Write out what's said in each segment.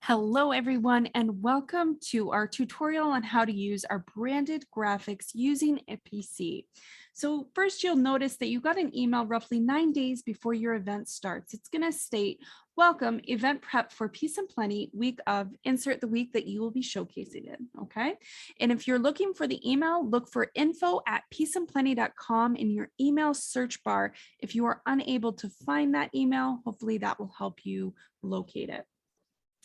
Hello everyone and welcome to our tutorial on how to use our branded graphics using a PC. So first you'll notice that you got an email roughly 9 days before your event starts. It's going to state, welcome, event prep for Peace and Plenty, week of, insert the week that you will be showcasing in, okay? And if you're looking for the email, look for info@peaceandplenty.com in your email search bar. If you are unable to find that email, hopefully that will help you locate it.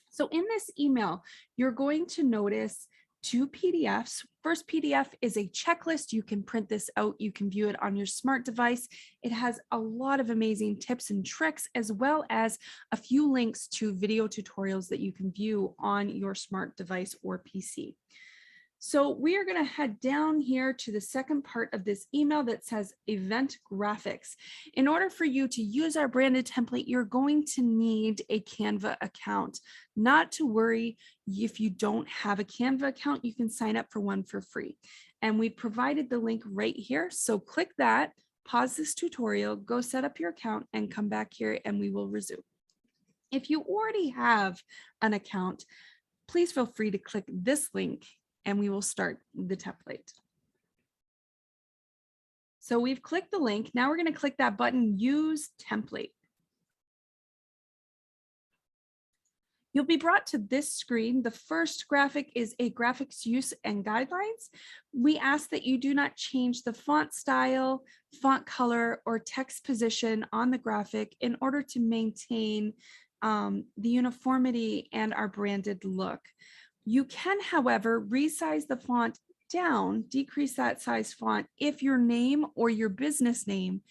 So in this email, you're going to notice two PDFs. First PDF is a checklist. You can print this out. You can view it on your smart device. It has a lot of amazing tips and tricks, as well as a few links to video tutorials that you can view on your smart device or PC. So we are going to head down here to the second part of this email that says event graphics. In order for you to use our branded template, you're going to need a Canva account. Not to worry, if you don't have a Canva account, you can sign up for one for free. And we provided the link right here. So click that, pause this tutorial, go set up your account and come back here and we will resume. If you already have an account, please feel free to click this link and we will start the template. So we've clicked the link. Now we're going to click that button, Use Template. You'll be brought to this screen. The first graphic is a graphics use and guidelines. We ask that you do not change the font style, font color, or text position on the graphic in order to maintain the uniformity and our branded look. You can, however, resize the font down, decrease that size font if your name or your business name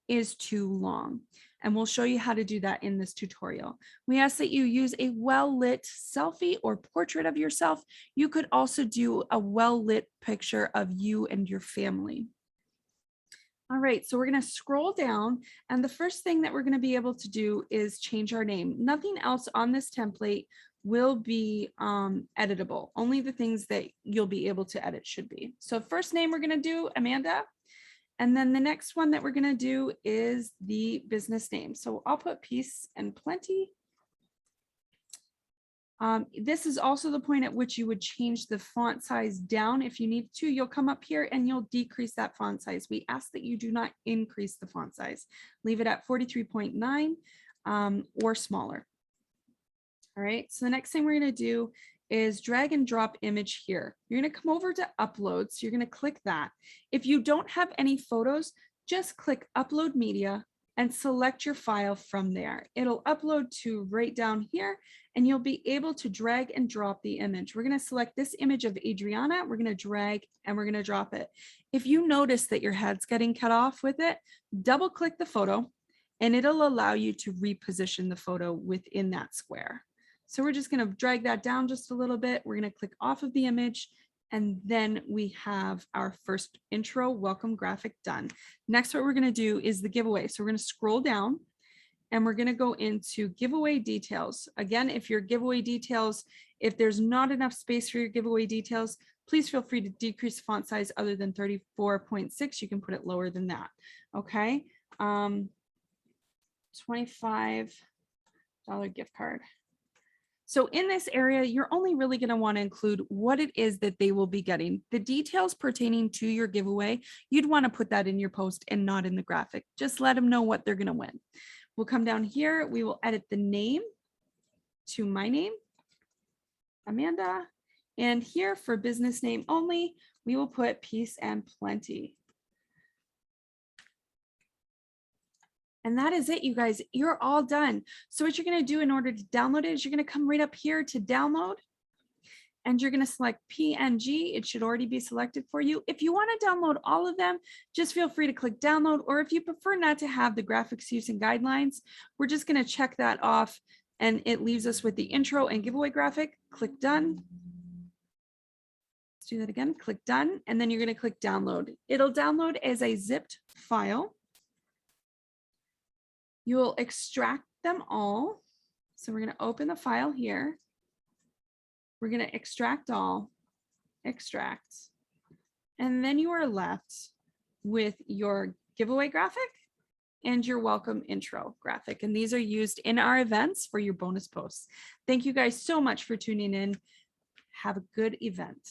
is too long. And we'll show you how to do that in this tutorial. We ask that you use a well-lit selfie or portrait of yourself. You could also do a well-lit picture of you and your family. All right, so we're going to scroll down, and the first thing that we're going to be able to do is change our name. Nothing else on this template will be editable. Only the things that you'll be able to edit should be. So first name we're going to do Amanda. And then the next one that we're going to do is the business name. So I'll put Peace and Plenty. This is also the point at which you would change the font size down if you need to. You'll come up here and you'll decrease that font size. We ask that you do not increase the font size. Leave it at 43.9 or smaller. All right, so the next thing we're going to do is drag and drop image here. You're going to come over to upload. So you're going to click that. If you don't have any photos, just click upload media and select your file from there. It'll upload to right down here and you'll be able to drag and drop the image. We're going to select this image of Adriana. We're going to drag and we're going to drop it. If you notice that your head's getting cut off with it, double click the photo and it'll allow you to reposition the photo within that square. So we're just going to drag that down just a little bit. We're going to click off of the image and then we have our first intro welcome graphic done. Next, what we're going to do is the giveaway. So we're going to scroll down and we're going to go into giveaway details. Again, if your giveaway details, if there's not enough space for your giveaway details, please feel free to decrease the font size other than 34.6. You can put it lower than that. Okay. $25 gift card. So in this area, you're only really going to want to include what it is that they will be getting. The details pertaining to your giveaway, you'd want to put that in your post and not in the graphic. Just let them know what they're going to win. We'll come down here. We will edit the name to my name, Amanda. And here for business name only, we will put Peace and Plenty. And that is it, you guys. You're all done. So what you're going to do in order to download it is you're going to come right up here to download. And you're going to select PNG. It should already be selected for you. If you want to download all of them, just feel free to click download. Or if you prefer not to have the graphics use and guidelines, we're just going to check that off. And it leaves us with the intro and giveaway graphic. Click done. Let's do that again. Click done. And then you're going to click download. It'll download as a zipped file. You will extract them all. So we're going to open the file here. We're going to extract all, extract, and then you are left with your giveaway graphic and your welcome intro graphic. And these are used in our events for your bonus posts. Thank you guys so much for tuning in. Have a good event.